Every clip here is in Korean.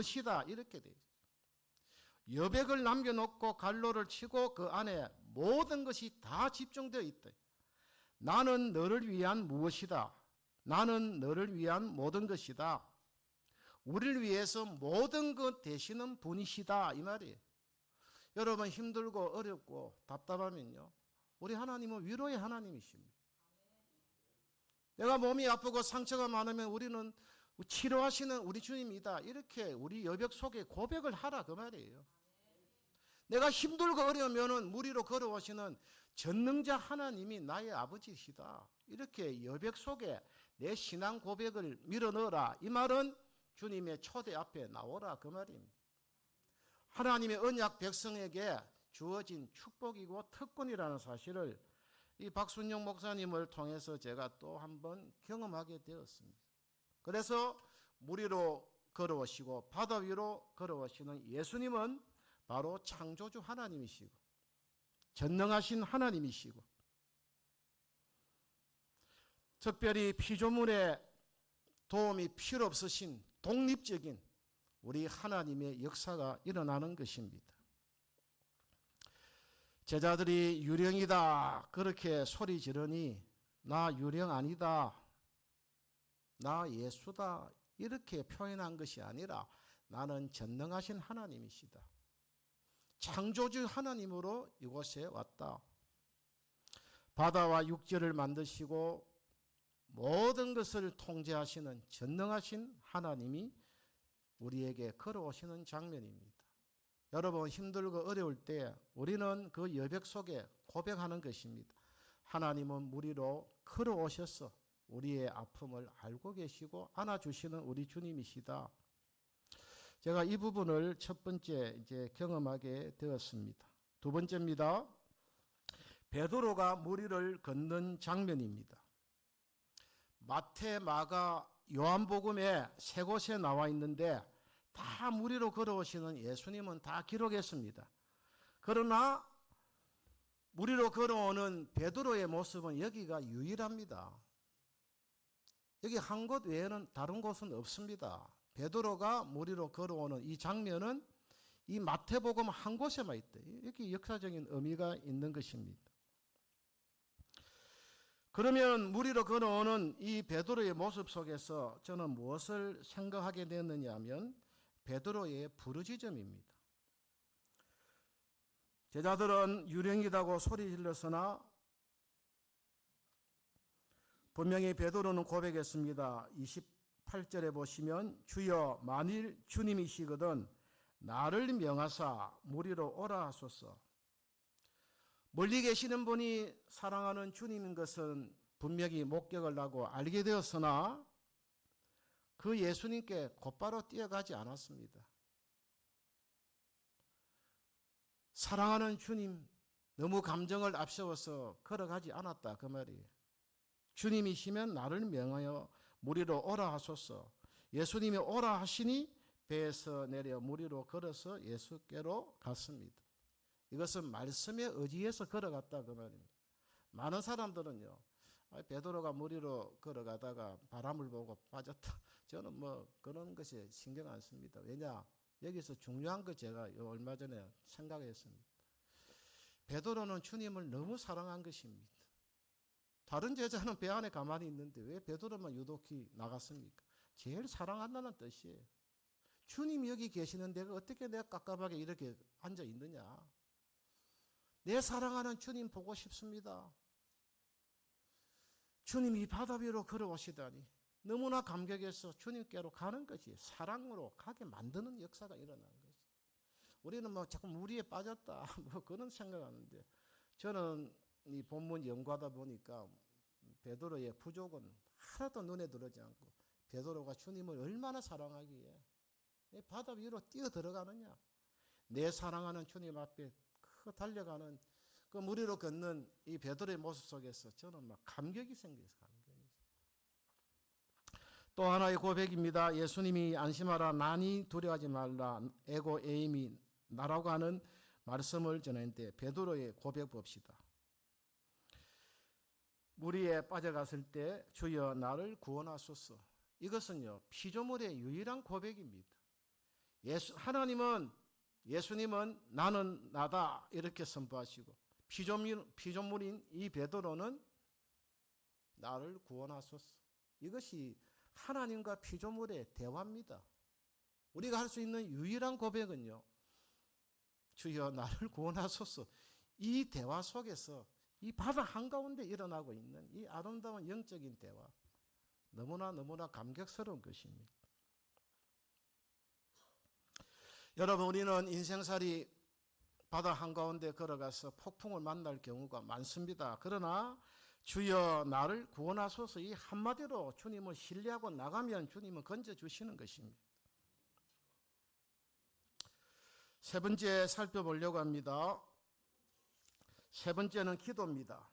무엇이다 이렇게 돼 있어요. 여백을 남겨놓고 갈로를 치고 그 안에 모든 것이 다 집중되어 있다. 나는 너를 위한 무엇이다. 나는 너를 위한 모든 것이다. 우리를 위해서 모든 것 되시는 분이시다 이 말이에요. 여러분 힘들고 어렵고 답답하면요, 우리 하나님은 위로의 하나님이십니다. 내가 몸이 아프고 상처가 많으면 우리는 치료하시는 우리 주님이다 이렇게 우리 여백 속에 고백을 하라 그 말이에요. 내가 힘들고 어려우면 무리로 걸어오시는 전능자 하나님이 나의 아버지시다 이렇게 여백 속에 내 신앙 고백을 밀어넣어라. 이 말은 주님의 초대 앞에 나오라 그 말입니다. 하나님의 언약 백성에게 주어진 축복이고 특권이라는 사실을 이 박순영 목사님을 통해서 제가 또 한번 경험하게 되었습니다. 그래서 물 위로 걸어오시고 바다 위로 걸어오시는 예수님은 바로 창조주 하나님이시고 전능하신 하나님이시고 특별히 피조물의 도움이 필요 없으신 독립적인 우리 하나님의 역사가 일어나는 것입니다. 제자들이 유령이다 그렇게 소리 지르니 나 유령 아니다, 나 예수다 이렇게 표현한 것이 아니라 나는 전능하신 하나님이시다. 창조주 하나님으로 이곳에 왔다. 바다와 육지를 만드시고 모든 것을 통제하시는 전능하신 하나님이 우리에게 걸어오시는 장면입니다. 여러분 힘들고 어려울 때 우리는 그 여백 속에 고백하는 것입니다. 하나님은 물 위로 걸어오셔서 우리의 아픔을 알고 계시고 안아주시는 우리 주님이시다. 제가 이 부분을 첫 번째 이제 경험하게 되었습니다. 두 번째입니다. 베드로가 물 위를 걷는 장면입니다. 마태, 마가, 요한복음에 세 곳에 나와 있는데 다 물 위로 걸어오시는 예수님은 다 기록했습니다. 그러나 물 위로 걸어오는 베드로의 모습은 여기가 유일합니다. 여기 한 곳 외에는 다른 곳은 없습니다. 베드로가 물 위로 걸어오는 이 장면은 이 마태복음 한 곳에만 있다. 여기 역사적인 의미가 있는 것입니다. 그러면 물 위로 걸어오는 이 베드로의 모습 속에서 저는 무엇을 생각하게 되었느냐 하면 베드로의 부르짖음입니다. 제자들은 유령이라고 소리 질렀으나 분명히 베드로는 고백했습니다. 28절에 보시면 주여 만일 주님이시거든 나를 명하사 물 위로 오라 하소서. 멀리 계시는 분이 사랑하는 주님인 것은 분명히 목격을 하고 알게 되었으나 그 예수님께 곧바로 뛰어가지 않았습니다. 사랑하는 주님, 너무 감정을 앞세워서 걸어가지 않았다 그 말이에요. 주님이시면 나를 명하여 물 위로 오라 하소서. 예수님이 오라 하시니 배에서 내려 물 위로 걸어서 예수께로 갔습니다. 이것은 말씀에 의지해서 걸어갔다 그 말입니다. 많은 사람들은요, 베드로가 물 위로 걸어가다가 바람을 보고 빠졌다. 저는 뭐 그런 것에 신경 안 씁니다. 왜냐? 여기서 중요한 거 제가 얼마 전에 생각했습니다. 베드로는 주님을 너무 사랑한 것입니다. 다른 제자는 배 안에 가만히 있는데 왜 베드로만 유독히 나갔습니까? 제일 사랑한다는 뜻이에요. 주님이 여기 계시는 데가 어떻게 내가 깝깝하게 이렇게 앉아 있느냐? 내 사랑하는 주님 보고 싶습니다. 주님이 바다 위로 걸어오시다니 너무나 감격해서 주님께로 가는 것이 사랑으로 가게 만드는 역사가 일어난 거죠. 우리는 뭐 자꾸 물 위에 빠졌다 뭐 그런 생각하는데 저는 이 본문 연구하다 보니까 베드로의 부족은 하나도 눈에 들어오지 않고 베드로가 주님을 얼마나 사랑하기에 바다 위로 뛰어 들어가느냐. 내 사랑하는 주님 앞에 달려가는 그 물 위로 걷는 이 베드로의 모습 속에서 저는 막 감격이 생겼어요. 또 하나의 고백입니다. 예수님이 안심하라 나니 두려워하지 말라 에고 에임이 나라고 하는 말씀을 전했는데 베드로의 고백 봅시다. 물 위에 빠져갔을 때 주여 나를 구원하소서. 이것은요 피조물의 유일한 고백입니다. 하나님은 예수님은 나는 나다 이렇게 선포하시고 피조물인 이 베드로는 나를 구원하소서. 이것이 하나님과 피조물의 대화입니다. 우리가 할 수 있는 유일한 고백은요, 주여 나를 구원하소서. 이 대화 속에서 이 바다 한가운데 일어나고 있는 이 아름다운 영적인 대화, 너무나 감격스러운 것입니다. 여러분, 우리는 인생살이 바다 한가운데 걸어가서 폭풍을 만날 경우가 많습니다. 그러나 주여 나를 구원하소서 이 한마디로 주님을 신뢰하고 나가면 주님은 건져주시는 것입니다. 세 번째 살펴보려고 합니다. 세 번째는 기도입니다.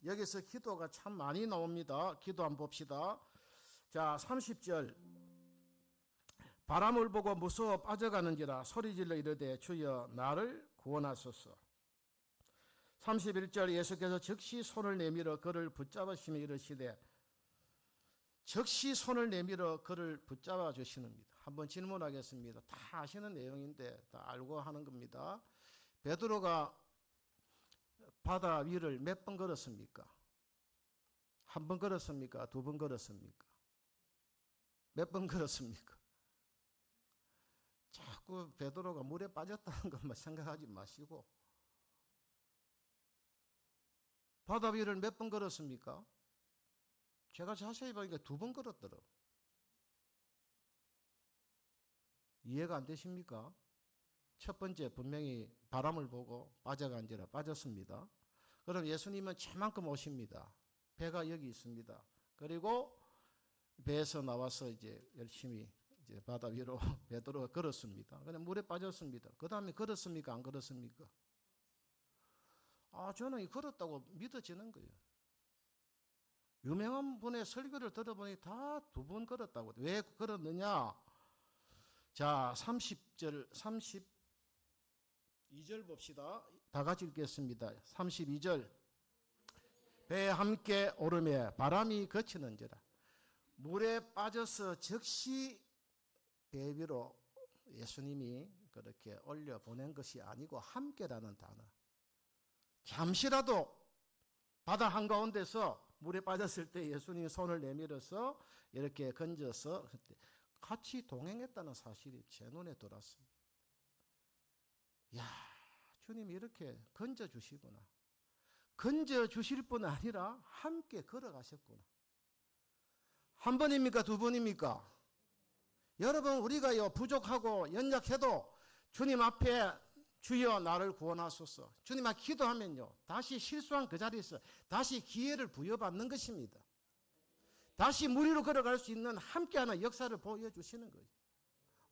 여기서 기도가 참 많이 나옵니다. 기도 한번 봅시다. 자, 30절. 바람을 보고 무서워 빠져가는지라 소리질러 이르되 주여 나를 구원하소서. 31절. 예수께서 즉시 손을 내밀어 그를 붙잡으시며 이르시되, 즉시 손을 내밀어 그를 붙잡아 주시는입니다. 한번 질문하겠습니다. 다 아시는 내용인데 다 알고 하는 겁니다. 베드로가 바다 위를 몇 번 걸었습니까? 한 번 걸었습니까? 두 번 걸었습니까? 몇 번 걸었습니까? 자꾸 베드로가 물에 빠졌다는 것만 생각하지 마시고, 바다 위를 몇 번 걸었습니까? 제가 자세히 보니까 두 번 걸었더라고요. 이해가 안 되십니까? 첫 번째 분명히 바람을 보고 빠져간지라 빠졌습니다. 그럼 예수님은 저만큼 오십니다. 배가 여기 있습니다. 그리고 배에서 나와서 이제 열심히 이제 바다 위로 베드로가 걸었습니다. 그냥 물에 빠졌습니다. 그 다음에 걸었습니까? 안 걸었습니까? 저는 걸었다고 믿어지는 거예요. 유명한 분의 설교를 들어보니 다 두 번 걸었다고. 왜 걸었느냐? 자, 30절, 32절 봅시다. 다 같이 읽겠습니다. 32절. 배에 함께 오르매 바람이 그치는지라. 물에 빠져서 즉시 배 위로 예수님이 그렇게 올려 보낸 것이 아니고 함께라는 단어. 잠시라도 바다 한가운데서 물에 빠졌을 때 예수님이 손을 내밀어서 이렇게 건져서 그때 같이 동행했다는 사실이 제 눈에 들어왔습니다. 이야, 주님이 이렇게 건져주시구나. 건져주실 뿐 아니라 함께 걸어가셨구나. 한 번입니까? 두 번입니까? 여러분, 우리가요 부족하고 연약해도 주님 앞에 주여 나를 구원하소서. 주님 앞에 기도하면요 다시 실수한 그 자리에서 다시 기회를 부여받는 것입니다. 다시 물 위로 걸어갈 수 있는 함께하는 역사를 보여주시는 거죠.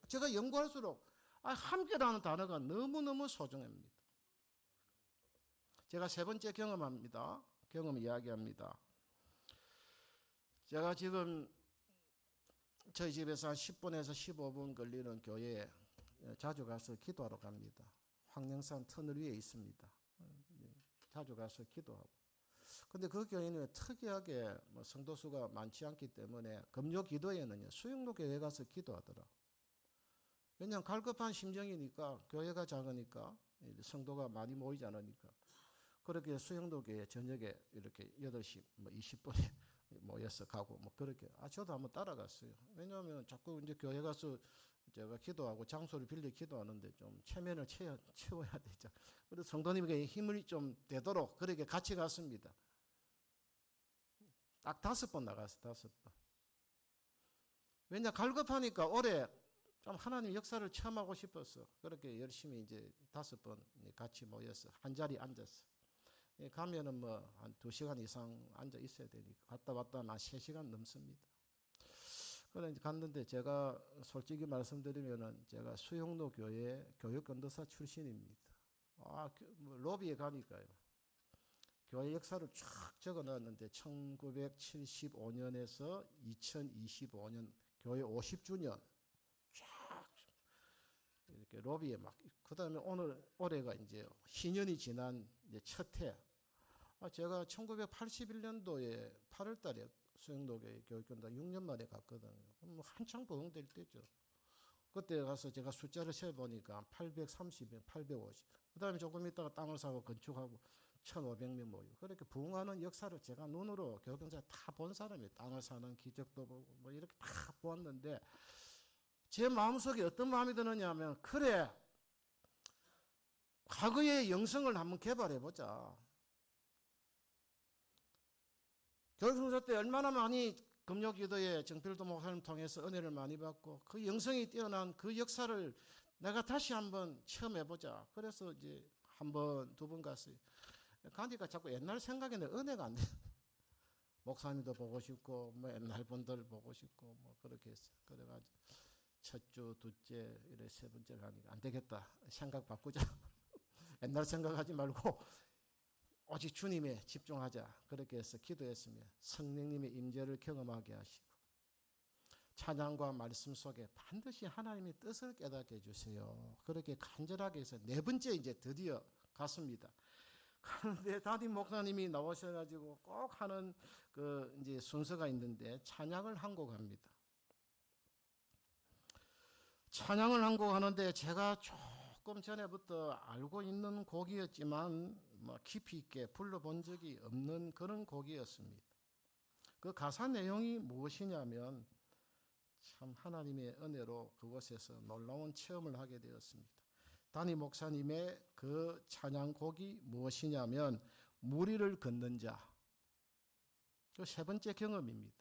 제가 연구할수록 함께라는 단어가 너무너무 소중합니다. 제가 세 번째 경험합니다. 경험 이야기합니다. 제가 지금 저희 집에서 한 10분에서 15분 걸리는 교회에 자주 가서 기도하러 갑니다. 황령산 터널 위에 있습니다. 자주 가서 기도하고. 근데 그 교회는 특이하게 성도수가 많지 않기 때문에 금요 기도회는요 수영로 교회 가서 기도하더라. 왜냐하면 갈급한 심정이니까, 교회가 작으니까, 성도가 많이 모이지 않으니까. 그렇게 수영로 교회 저녁에 이렇게 8시 20분에 모여서 가고 그렇게 저도 한번 따라갔어요. 왜냐하면 자꾸 이제 교회 가서 제가 기도하고 장소를 빌려 기도하는데 좀 체면을 채워야 되죠. 그래서 성도님에게 힘을 좀 되도록 그렇게 같이 갔습니다. 딱 5번 나갔어요. 5번. 왜냐 갈급하니까 올해 좀 하나님 역사를 체험하고 싶어서 그렇게 열심히 이제 5번 같이 모여서 한 자리에 앉았어. 가면은 한 2시간 이상 앉아 있어야 되니까 갔다 왔다 한 3시간 넘습니다. 그래 이제 갔는데 제가 솔직히 말씀드리면은 제가 수영로 교회 교육건도사 출신입니다. 로비에 가니까요. 교회 역사를 쫙 적어 놨는데 1975년에서 2025년 교회 50주년 쫙 이렇게 로비에 그다음에 올해가 이제 희년이 지난 이제 첫 해. 제가 1981년도에 8월 달에 수영로교회 교육견도사 6년 만에 갔거든요. 한창 부흥될 때죠. 그때 가서 제가 숫자를 세보니까 830명, 850. 그 다음에 조금 있다가 땅을 사고 건축하고 1,500명 모이고. 그렇게 부흥하는 역사를 제가 눈으로 교경자 다 본 사람이에요. 땅을 사는 기적도 보고 뭐 이렇게 다 보았는데 제 마음속에 어떤 마음이 드느냐 하면, 그래, 과거의 영성을 한번 개발해보자. 교육선교 때 얼마나 많이 금요기도에 정필도 목사님 통해서 은혜를 많이 받고 그 영성이 뛰어난 그 역사를 내가 다시 한번 체험해보자. 그래서 이제 한 번, 두 번 갔어요. 가니까 자꾸 옛날 생각이 나, 은혜가 안 돼. 목사님도 보고 싶고 뭐 옛날 분들 보고 싶고 뭐 그렇게 했어요. 그래가지고 첫 주, 둘째, 이래 세 번째 가니까 안 되겠다. 생각 바꾸자. 옛날 생각하지 말고 오직 주님에 집중하자. 그렇게 해서 기도했으며 성령님의 임재를 경험하게 하시고 찬양과 말씀 속에 반드시 하나님의 뜻을 깨닫게 해주세요. 그렇게 간절하게 해서 네 번째 이제 드디어 갔습니다. 그런데 담임 목사님이 나오셔가지고 꼭 하는 그 이제 순서가 있는데 찬양을 한 곡 합니다. 찬양을 한 곡 하는데 제가 조금 전에부터 알고 있는 곡이었지만 뭐 깊이 있게 불러본 적이 없는 그런 곡이었습니다. 그 가사 내용이 무엇이냐면 참 하나님의 은혜로 그곳에서 놀라운 체험을 하게 되었습니다. 담임 목사님의 그 찬양곡이 무엇이냐면 무리를 걷는 자. 그 세 번째 경험입니다.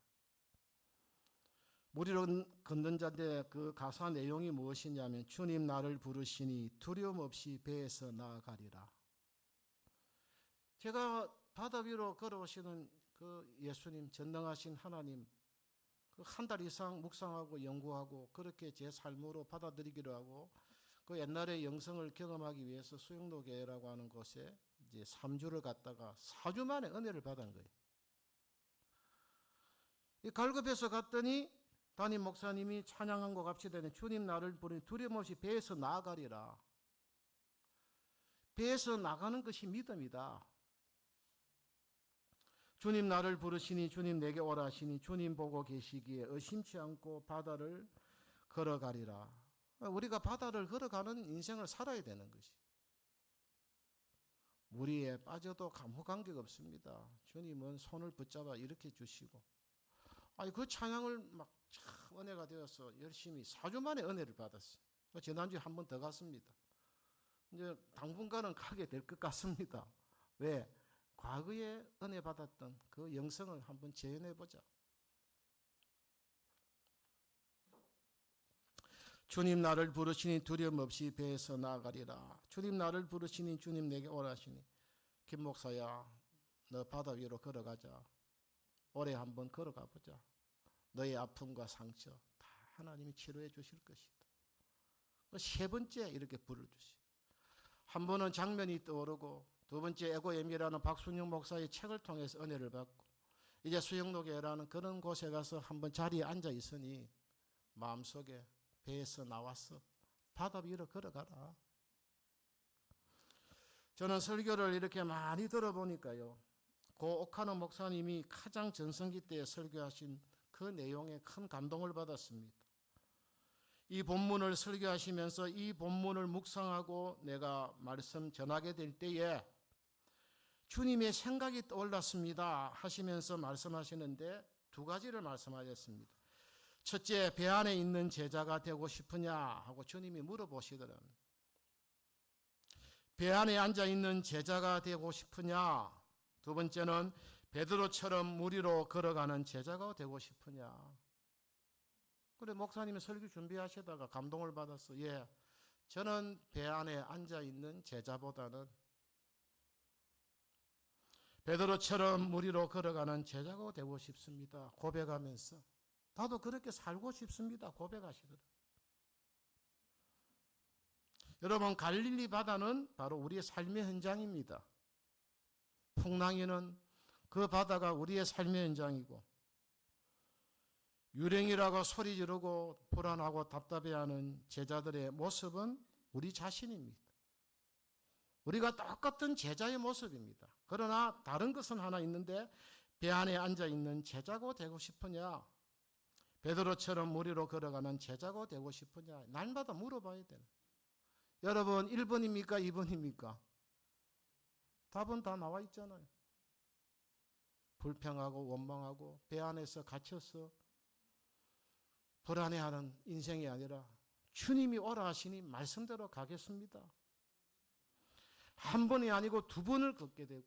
무리를 걷는 자인데 그 가사 내용이 무엇이냐면 주님 나를 부르시니 두려움 없이 배에서 나아가리라. 제가 바다 위로 걸어오시는 그 예수님, 전능하신 하나님, 그 한 달 이상 묵상하고 연구하고 그렇게 제 삶으로 받아들이기로 하고 그 옛날의 영성을 경험하기 위해서 수영로교회라고 하는 곳에 이제 3주를 갔다가 4주 만에 은혜를 받은 거예요. 이 갈급해서 갔더니 담임 목사님이 찬양한 것 합시다. 주님 나를 부르니 두려움 없이 배에서 나아가리라. 배에서 나가는 것이 믿음이다. 주님 나를 부르시니 주님 내게 오라 하시니 주님 보고 계시기에 의심치 않고 바다를 걸어가리라. 우리가 바다를 걸어가는 인생을 살아야 되는 것이. 무리에 빠져도 아무 관계가 없습니다. 주님은 손을 붙잡아 일으켜 주시고 그 찬양을 막 참 은혜가 되어서 열심히 4주 만에 은혜를 받았어요. 지난주에 한 번 더 갔습니다. 이제 당분간은 가게 될 것 같습니다. 왜? 과거에 은혜 받았던 그 영성을 한번 재현해보자. 주님 나를 부르시니 두려움 없이 배에서 나아가리라. 주님 나를 부르시니 주님 내게 오라 하시니 김 목사야 너 바다 위로 걸어가자. 오래 한번 걸어가 보자. 너의 아픔과 상처 다 하나님이 치료해 주실 것이다. 세 번째 이렇게 불러주시. 한 번은 장면이 떠오르고 두 번째 에고엠이라는 박순영 목사의 책을 통해서 은혜를 받고 이제 수영로교회라는 그런 곳에 가서 한번 자리에 앉아 있으니 마음속에 배에서 나왔어. 바다 위로 걸어가라. 저는 설교를 이렇게 많이 들어보니까요. 고 오카노 목사님이 가장 전성기 때 설교하신 그 내용에 큰 감동을 받았습니다. 이 본문을 설교하시면서 이 본문을 묵상하고 내가 말씀 전하게 될 때에 주님의 생각이 떠올랐습니다 하시면서 말씀하시는데 두 가지를 말씀하셨습니다. 첫째, 배 안에 있는 제자가 되고 싶으냐 하고 주님이 물어보시더랍니다. 배 안에 앉아있는 제자가 되고 싶으냐. 두 번째는 베드로처럼 무리로 걸어가는 제자가 되고 싶으냐. 그래 목사님이 설교 준비하시다가 감동을 받았어. 저는 배 안에 앉아있는 제자보다는 베드로처럼 무리로 걸어가는 제자가 되고 싶습니다. 고백하면서 나도 그렇게 살고 싶습니다. 고백하시더라. 여러분 갈릴리 바다는 바로 우리의 삶의 현장입니다. 풍랑이는 그 바다가 우리의 삶의 현장이고 유령이라고 소리 지르고 불안하고 답답해하는 제자들의 모습은 우리 자신입니다. 우리가 똑같은 제자의 모습입니다. 그러나 다른 것은 하나 있는데 배 안에 앉아있는 제자가 되고 싶으냐. 베드로처럼 물 위로 걸어가는 제자가 되고 싶으냐? 날마다 물어봐야 되는. 여러분 1번입니까? 2번입니까? 답은 다 나와 있잖아요. 불평하고 원망하고 배 안에서 갇혀서 불안해하는 인생이 아니라 주님이 오라 하시니 말씀대로 가겠습니다. 한 번이 아니고 두 번을 걷게 되고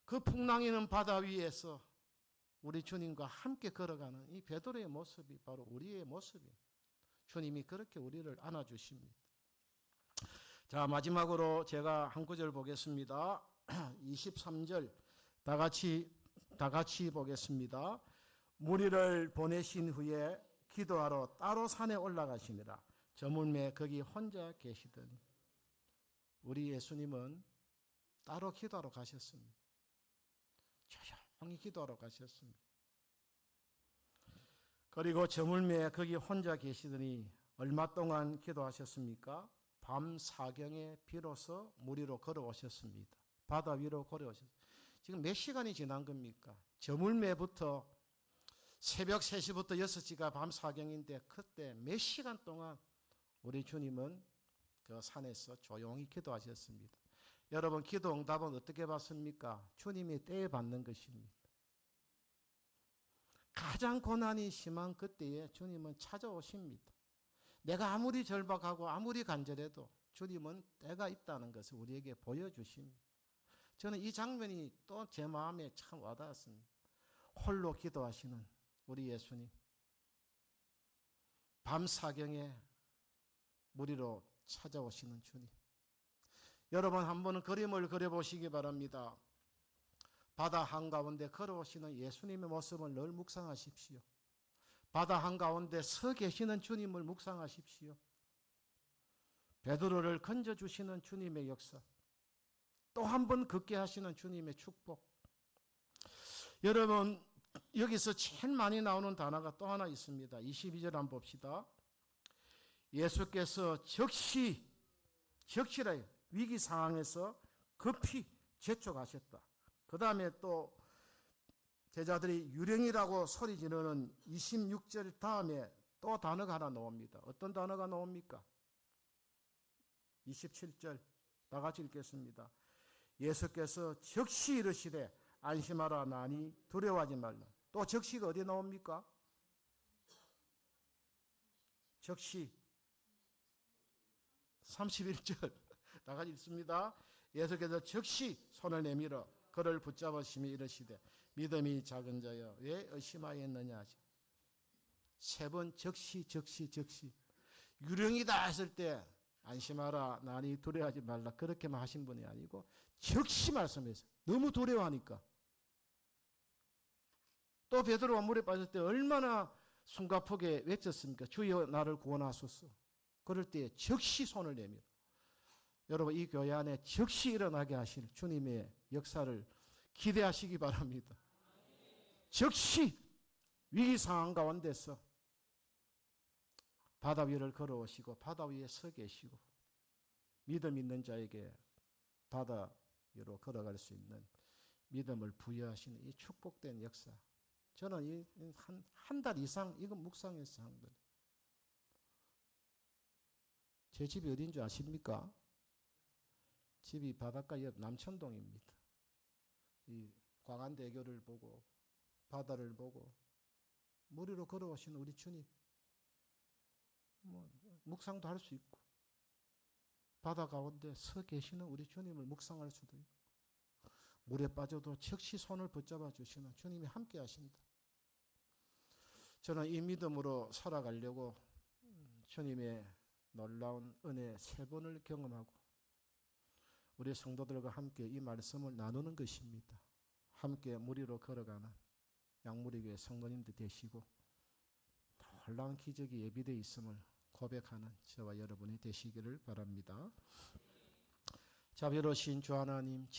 그 풍랑이는 바다 위에서 우리 주님과 함께 걸어가는 이 베드로의 모습이 바로 우리의 모습입니다. 주님이 그렇게 우리를 안아주십니다. 자, 마지막으로 제가 한 구절 보겠습니다. 23절 다 같이 보겠습니다. 무리를 보내신 후에 기도하러 따로 산에 올라가시니라. 저물매 거기 혼자 계시더니. 우리 예수님은 따로 기도하러 가셨습니다. 조용히 기도하러 가셨습니다. 그리고 저물매 거기 혼자 계시더니 얼마 동안 기도하셨습니까? 밤 사경에 비로소 물 위로 걸어오셨습니다. 바다 위로 걸어오셨습니다. 지금 몇 시간이 지난 겁니까? 저물매부터 새벽 3시부터 6시가 밤 사경인데 그때 몇 시간 동안 우리 주님은 그 산에서 조용히 기도하셨습니다. 여러분 기도 응답은 어떻게 받습니까? 주님이 때에 받는 것입니다. 가장 고난이 심한 그때에 주님은 찾아오십니다. 내가 아무리 절박하고 아무리 간절해도 주님은 때가 있다는 것을 우리에게 보여주십니다. 저는 이 장면이 또 제 마음에 참 와닿았습니다. 홀로 기도하시는 우리 예수님. 밤 사경에 물 위로 찾아오시는 주님. 여러분 한번 그림을 그려보시기 바랍니다. 바다 한가운데 걸어오시는 예수님의 모습을 늘 묵상하십시오. 바다 한가운데 서 계시는 주님을 묵상하십시오. 베드로를 건져주시는 주님의 역사. 또 한 번 걷게 하시는 주님의 축복. 여러분 여기서 제일 많이 나오는 단어가 또 하나 있습니다. 22절 한번 봅시다. 예수께서 적시라 위기 상황에서 급히 재촉하셨다. 그 다음에 또 제자들이 유령이라고 소리 지르는 26절 다음에 또 단어가 하나 나옵니다. 어떤 단어가 나옵니까? 27절 다 같이 읽겠습니다. 예수께서 적시 이르시되 안심하라 나니 두려워하지 말라. 또 적시가 어디 나옵니까? 적시 31절 다 같이 읽습니다. 예수께서 적시 손을 내밀어 그를 붙잡으시며 이르시되 믿음이 작은 자여 왜 의심하였느냐. 세 번 적시 유령이다 했을 때 안심하라 나니 두려워하지 말라 그렇게만 하신 분이 아니고 적시 말씀해서 너무 두려워하니까. 또 베드로가 물에 빠질 때 얼마나 숨가쁘게 외쳤습니까? 주여 나를 구원하소서. 그럴 때 적시 손을 내밀어. 여러분 이 교회 안에 적시 일어나게 하실 주님의 역사를 기대하시기 바랍니다. 적시 위기 상황 가운데서 바다 위를 걸어오시고 바다 위에 서 계시고 믿음 있는 자에게 바다 위로 걸어갈 수 있는 믿음을 부여하시는 이 축복된 역사. 저는 한 달 이상 이건 묵상해서 한 거예요. 제 집이 어딘 줄 아십니까? 집이 바닷가 옆 남천동입니다. 이 광안대교를 보고 바다를 보고 물 위로 걸어오시는 우리 주님. 묵상도 할 수 있고 바다 가운데 서 계시는 우리 주님을 묵상할 수도 있고 물에 빠져도 즉시 손을 붙잡아 주시는 주님이 함께 하신다. 저는 이 믿음으로 살아가려고 주님의 놀라운 은혜 3번을 경험하고 우리 성도들과 함께 이 말씀을 나누는 것입니다. 함께 물 위로 걸어가는 양무리교회 성도님들 되시고 놀라운 기적이 예비되어 있음을 고백하는 저와 여러분이 되시기를 바랍니다. 자비로우신 주 하나님